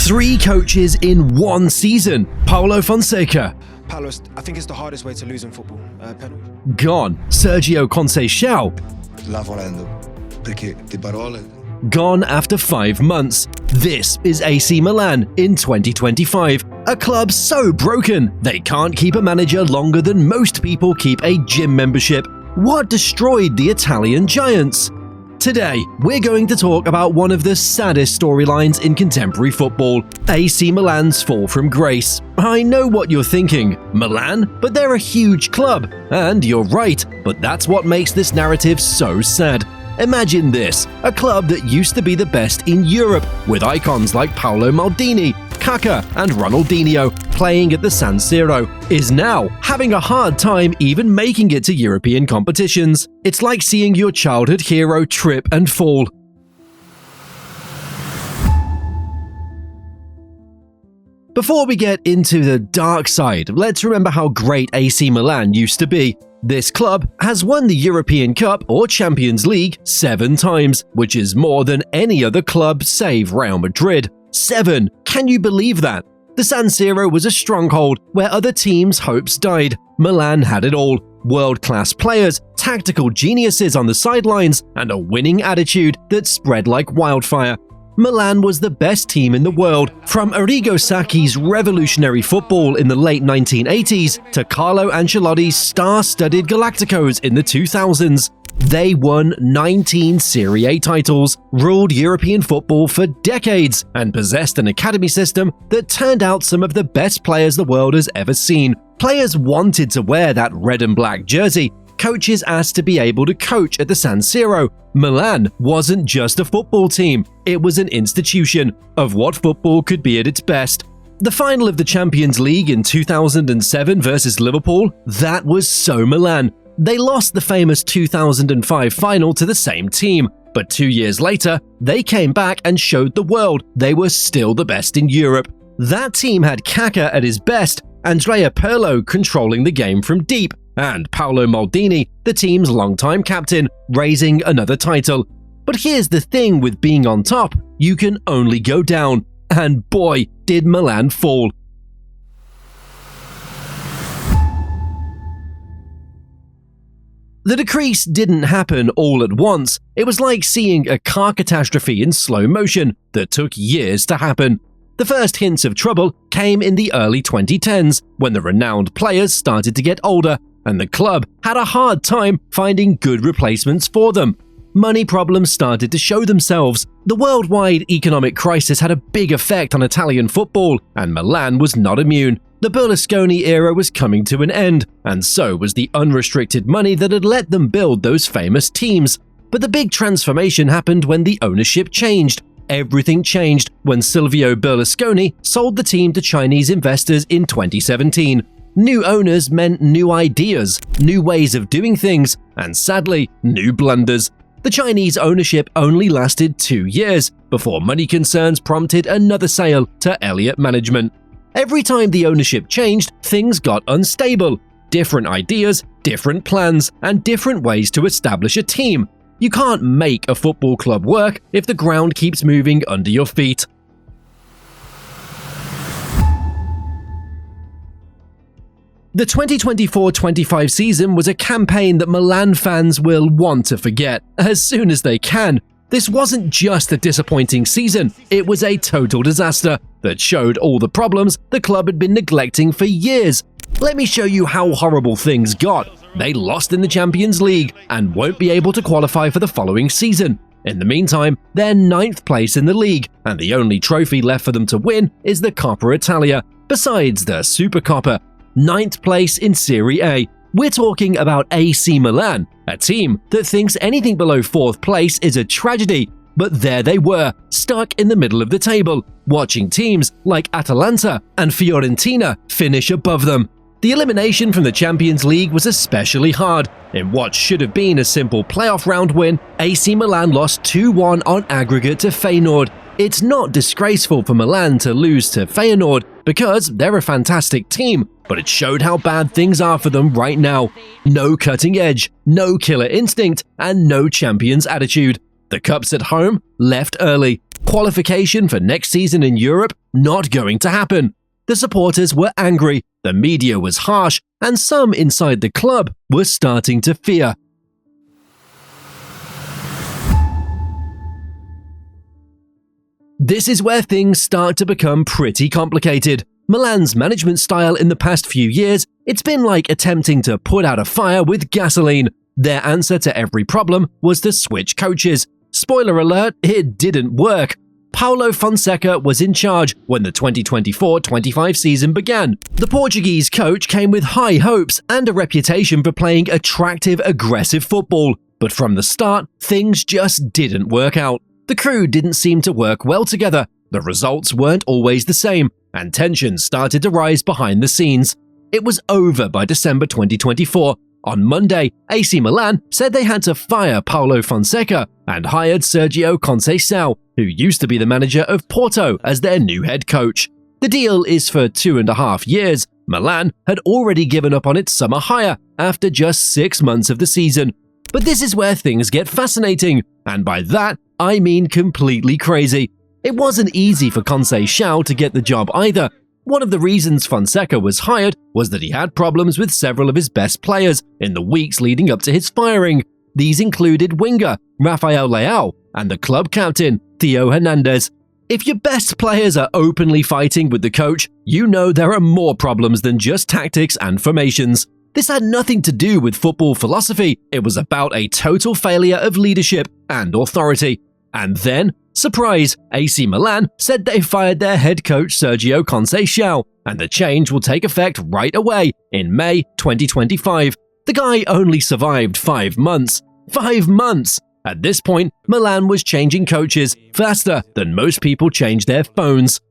3 coaches in one season. Paulo Fonseca. Paulo, I think it's the hardest way to lose in football. Penalty. Gone. Sergio Conceição. La volendo, perché di parole. Gone after 5 months. This is AC Milan in 2025. A club so broken, they can't keep a manager longer than most people keep a gym membership. What destroyed the Italian giants? Today, we're going to talk about one of the saddest storylines in contemporary football, AC Milan's fall from grace. I know what you're thinking, Milan? But they're a huge club. And you're right, but that's what makes this narrative so sad. Imagine this, a club that used to be the best in Europe, with icons like Paolo Maldini, Kaká and Ronaldinho playing at the San Siro, is now having a hard time even making it to European competitions. It's like seeing your childhood hero trip and fall. Before we get into the dark side, let's remember how great AC Milan used to be. This club has won the European Cup or Champions League 7 times, which is more than any other club save Real Madrid. 7! Can you believe that? The San Siro was a stronghold where other teams' hopes died. Milan had it all. World-class players, tactical geniuses on the sidelines, and a winning attitude that spread like wildfire. Milan was the best team in the world, from Arrigo Sacchi's revolutionary football in the late 1980s to Carlo Ancelotti's star-studded Galacticos in the 2000s. They won 19 Serie A titles, ruled European football for decades, and possessed an academy system that turned out some of the best players the world has ever seen. Players wanted to wear that red and black jersey. Coaches asked to be able to coach at the San Siro. Milan wasn't just a football team, it was an institution of what football could be at its best. The final of the Champions League in 2007 versus Liverpool, that was so Milan. They lost the famous 2005 final to the same team, but 2 years later, they came back and showed the world they were still the best in Europe. That team had Kaká at his best, Andrea Pirlo controlling the game from deep, and Paolo Maldini, the team's longtime captain, raising another title. But here's the thing with being on top, you can only go down, and boy, did Milan fall. The decrease didn't happen all at once. It was like seeing a car catastrophe in slow motion that took years to happen. The first hints of trouble came in the early 2010s, when the renowned players started to get older, and the club had a hard time finding good replacements for them. Money problems started to show themselves. The worldwide economic crisis had a big effect on Italian football, and Milan was not immune. The Berlusconi era was coming to an end, and so was the unrestricted money that had let them build those famous teams. But the big transformation happened when the ownership changed. Everything changed when Silvio Berlusconi sold the team to Chinese investors in 2017. New owners meant new ideas, new ways of doing things, and sadly, new blunders. The Chinese ownership only lasted 2 years before money concerns prompted another sale to Elliott Management. Every time the ownership changed, things got unstable. Different ideas, different plans, and different ways to establish a team. You can't make a football club work if the ground keeps moving under your feet. The 2024-25 season was a campaign that Milan fans will want to forget as soon as they can. This wasn't just a disappointing season, it was a total disaster that showed all the problems the club had been neglecting for years. Let me show you how horrible things got. They lost in the Champions League and won't be able to qualify for the following season. In the meantime, they're 9th place in the league, and the only trophy left for them to win is the Coppa Italia, besides the Supercoppa. 9th place in Serie A. We're talking about AC Milan, a team that thinks anything below 4th place is a tragedy. But there they were, stuck in the middle of the table, watching teams like Atalanta and Fiorentina finish above them. The elimination from the Champions League was especially hard. In what should have been a simple playoff round win, AC Milan lost 2-1 on aggregate to Feyenoord. It's not disgraceful for Milan to lose to Feyenoord because they're a fantastic team, but it showed how bad things are for them right now. No cutting edge, no killer instinct, and no champion's attitude. The Cups at home left early. Qualification for next season in Europe not going to happen. The supporters were angry, the media was harsh, and some inside the club were starting to fear. This is where things start to become pretty complicated. Milan's management style in the past few years, it's been like attempting to put out a fire with gasoline. Their answer to every problem was to switch coaches. Spoiler alert, it didn't work. Paulo Fonseca was in charge when the 2024-25 season began. The Portuguese coach came with high hopes and a reputation for playing attractive, aggressive football. But from the start, things just didn't work out. The crew didn't seem to work well together, the results weren't always the same, and tensions started to rise behind the scenes. It was over by December 2024. On Monday, AC Milan said they had to fire Paulo Fonseca and hired Sergio Conceição, who used to be the manager of Porto, as their new head coach. The deal is for 2.5 years. Milan had already given up on its summer hire after just 6 months of the season. But this is where things get fascinating, and by that, I mean completely crazy. It wasn't easy for Conceição to get the job either. One of the reasons Fonseca was hired was that he had problems with several of his best players in the weeks leading up to his firing. These included winger Rafael Leao and the club captain Theo Hernandez. If your best players are openly fighting with the coach, you know there are more problems than just tactics and formations. This had nothing to do with football philosophy, it was about a total failure of leadership and authority. And then, surprise, AC Milan said they fired their head coach Sergio Conceição, and the change will take effect right away in May 2025. The guy only survived 5 months. 5 months! At this point, Milan was changing coaches faster than most people change their phones.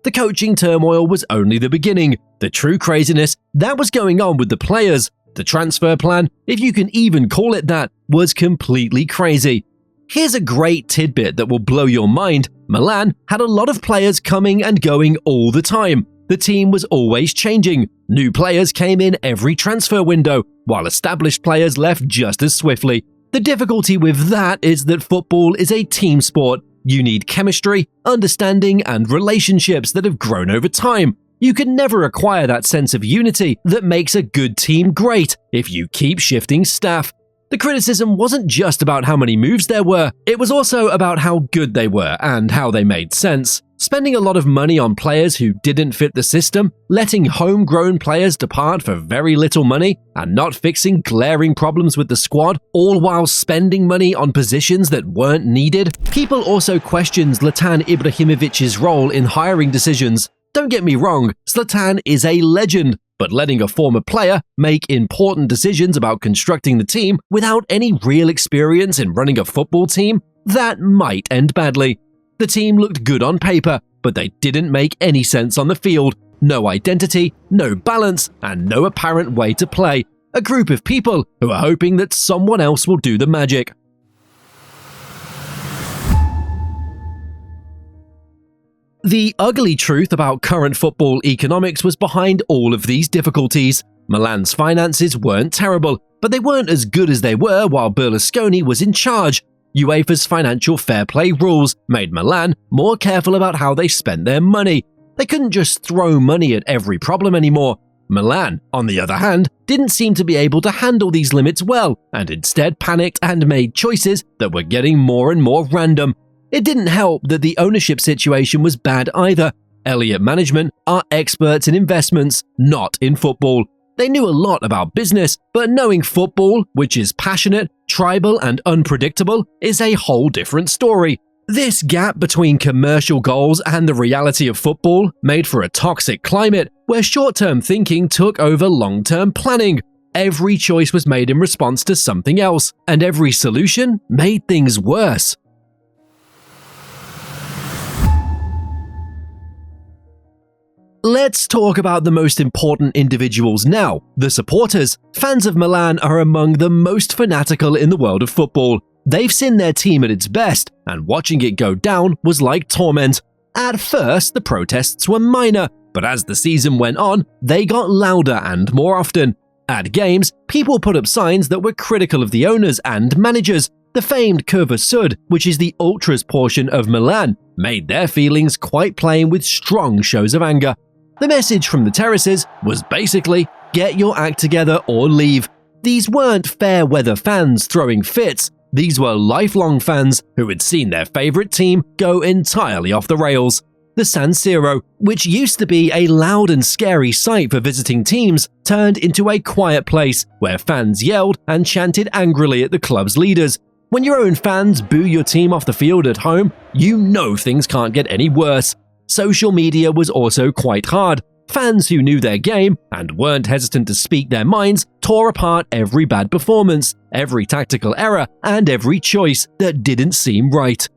The coaching turmoil was only the beginning. The true craziness that was going on with the players, the transfer plan, if you can even call it that, was completely crazy. Here's a great tidbit that will blow your mind. Milan had a lot of players coming and going all the time. The team was always changing. New players came in every transfer window, while established players left just as swiftly. The difficulty with that is that football is a team sport. You need chemistry, understanding, and relationships that have grown over time. You can never acquire that sense of unity that makes a good team great if you keep shifting staff. The criticism wasn't just about how many moves there were, it was also about how good they were and how they made sense. Spending a lot of money on players who didn't fit the system, letting homegrown players depart for very little money, and not fixing glaring problems with the squad, all while spending money on positions that weren't needed. People also questioned Zlatan Ibrahimovic's role in hiring decisions. Don't get me wrong, Zlatan is a legend, but letting a former player make important decisions about constructing the team without any real experience in running a football team, that might end badly. The team looked good on paper, but they didn't make any sense on the field. No identity, no balance, and no apparent way to play. A group of people who are hoping that someone else will do the magic. The ugly truth about current football economics was behind all of these difficulties. Milan's finances weren't terrible, but they weren't as good as they were while Berlusconi was in charge. UEFA's financial fair play rules made Milan more careful about how they spent their money. They couldn't just throw money at every problem anymore. Milan, on the other hand, didn't seem to be able to handle these limits well, and instead panicked and made choices that were getting more and more random. It didn't help that the ownership situation was bad either. Elliott Management are experts in investments, not in football. They knew a lot about business, but knowing football, which is passionate, tribal, and unpredictable, is a whole different story. This gap between commercial goals and the reality of football made for a toxic climate where short-term thinking took over long-term planning. Every choice was made in response to something else, and every solution made things worse. Let's talk about the most important individuals now, the supporters. Fans of Milan are among the most fanatical in the world of football. They've seen their team at its best, and watching it go down was like torment. At first, the protests were minor, but as the season went on, they got louder and more often. At games, people put up signs that were critical of the owners and managers. The famed Curva Sud, which is the ultras portion of Milan, made their feelings quite plain with strong shows of anger. The message from the terraces was basically, get your act together or leave. These weren't fair-weather fans throwing fits. These were lifelong fans who had seen their favorite team go entirely off the rails. The San Siro, which used to be a loud and scary sight for visiting teams, turned into a quiet place where fans yelled and chanted angrily at the club's leaders. When your own fans boo your team off the field at home, you know things can't get any worse. Social media was also quite hard. Fans who knew their game and weren't hesitant to speak their minds tore apart every bad performance, every tactical error, and every choice that didn't seem right.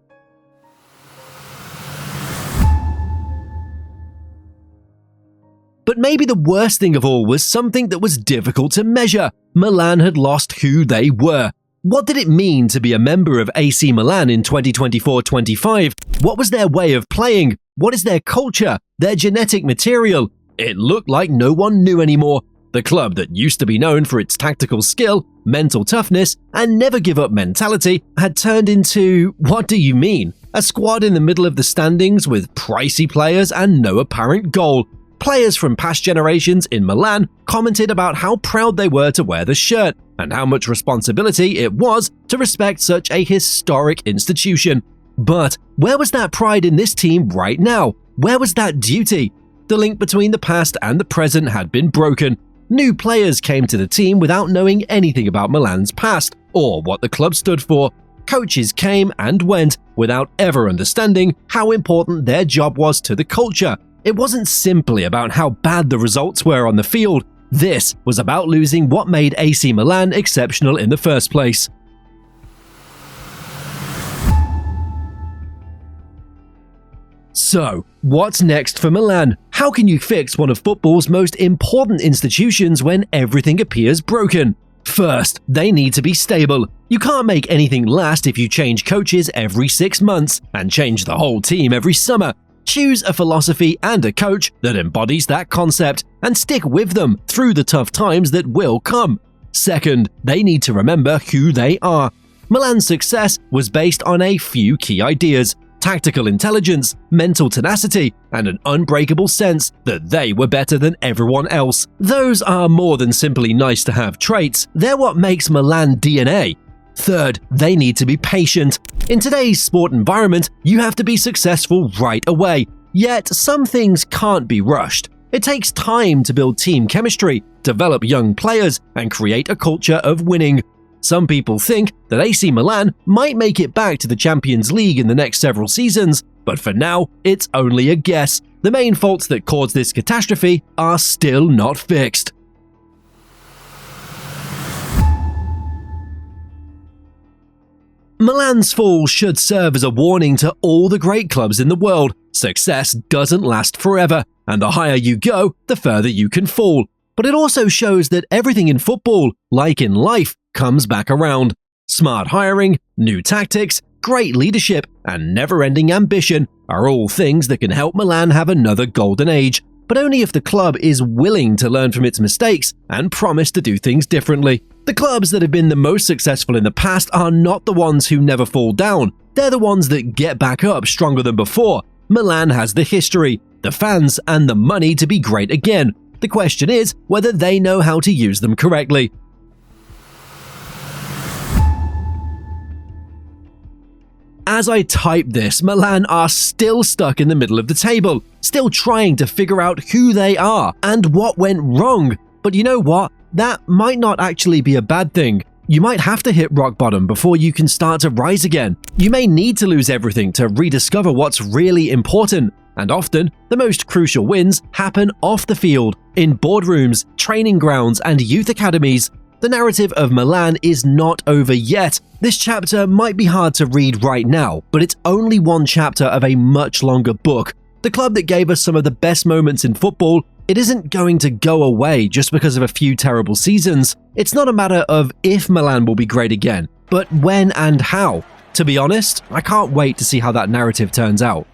But maybe the worst thing of all was something that was difficult to measure. Milan had lost who they were. What did it mean to be a member of AC Milan in 2024-25? What was their way of playing? What is their culture? Their genetic material? It looked like no one knew anymore. The club that used to be known for its tactical skill, mental toughness, and never-give-up mentality had turned into, what do you mean? A squad in the middle of the standings with pricey players and no apparent goal. Players from past generations in Milan commented about how proud they were to wear the shirt and how much responsibility it was to respect such a historic institution. But where was that pride in this team right now? Where was that duty? The link between the past and the present had been broken. New players came to the team without knowing anything about Milan's past or what the club stood for. Coaches came and went without ever understanding how important their job was to the culture. It wasn't simply about how bad the results were on the field. This was about losing what made AC Milan exceptional in the first place. So, what's next for Milan? How can you fix one of football's most important institutions when everything appears broken? First, they need to be stable. You can't make anything last if you change coaches every 6 months and change the whole team every summer. Choose a philosophy and a coach that embodies that concept and stick with them through the tough times that will come. Second, they need to remember who they are. Milan's success was based on a few key ideas: tactical intelligence, mental tenacity, and an unbreakable sense that they were better than everyone else. Those are more than simply nice-to-have traits. They're what makes Milan DNA. Third, they need to be patient. In today's sport environment, you have to be successful right away. Yet, some things can't be rushed. It takes time to build team chemistry, develop young players, and create a culture of winning. Some people think that AC Milan might make it back to the Champions League in the next several seasons, but for now, it's only a guess. The main faults that caused this catastrophe are still not fixed. Milan's fall should serve as a warning to all the great clubs in the world. Success doesn't last forever, and the higher you go, the further you can fall. But it also shows that everything in football, like in life, comes back around. Smart hiring, new tactics, great leadership, and never-ending ambition are all things that can help Milan have another golden age, but only if the club is willing to learn from its mistakes and promise to do things differently. The clubs that have been the most successful in the past are not the ones who never fall down. They're the ones that get back up stronger than before. Milan has the history, the fans, and the money to be great again. The question is whether they know how to use them correctly. As I type this, Milan are still stuck in the middle of the table, still trying to figure out who they are and what went wrong. But you know what? That might not actually be a bad thing. You might have to hit rock bottom before you can start to rise again. You may need to lose everything to rediscover what's really important. And often, the most crucial wins happen off the field, in boardrooms, training grounds, and youth academies. The narrative of Milan is not over yet. This chapter might be hard to read right now, but it's only one chapter of a much longer book. The club that gave us some of the best moments in football, it isn't going to go away just because of a few terrible seasons. It's not a matter of if Milan will be great again, but when and how. To be honest, I can't wait to see how that narrative turns out.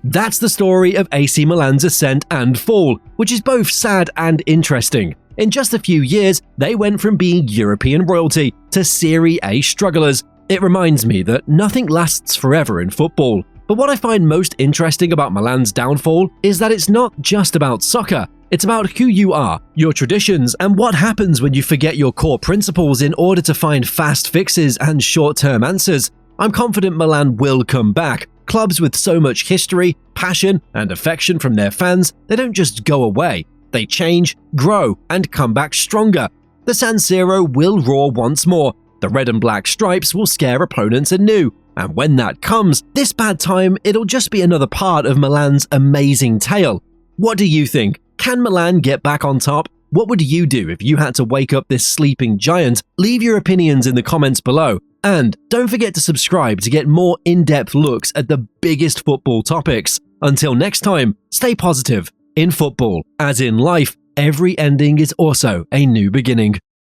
That's the story of AC Milan's ascent and fall, which is both sad and interesting. In just a few years, they went from being European royalty to Serie A strugglers. It reminds me that nothing lasts forever in football. But what I find most interesting about Milan's downfall is that it's not just about soccer. It's about who you are, your traditions, and what happens when you forget your core principles in order to find fast fixes and short-term answers. I'm confident Milan will come back. Clubs with so much history, passion, and affection from their fans, they don't just go away. They change, grow, and come back stronger. The San Siro will roar once more. The red and black stripes will scare opponents anew. And when that comes, this bad time, it'll just be another part of Milan's amazing tale. What do you think? Can Milan get back on top? What would you do if you had to wake up this sleeping giant? Leave your opinions in the comments below. And don't forget to subscribe to get more in-depth looks at the biggest football topics. Until next time, stay positive. In football, as in life, every ending is also a new beginning.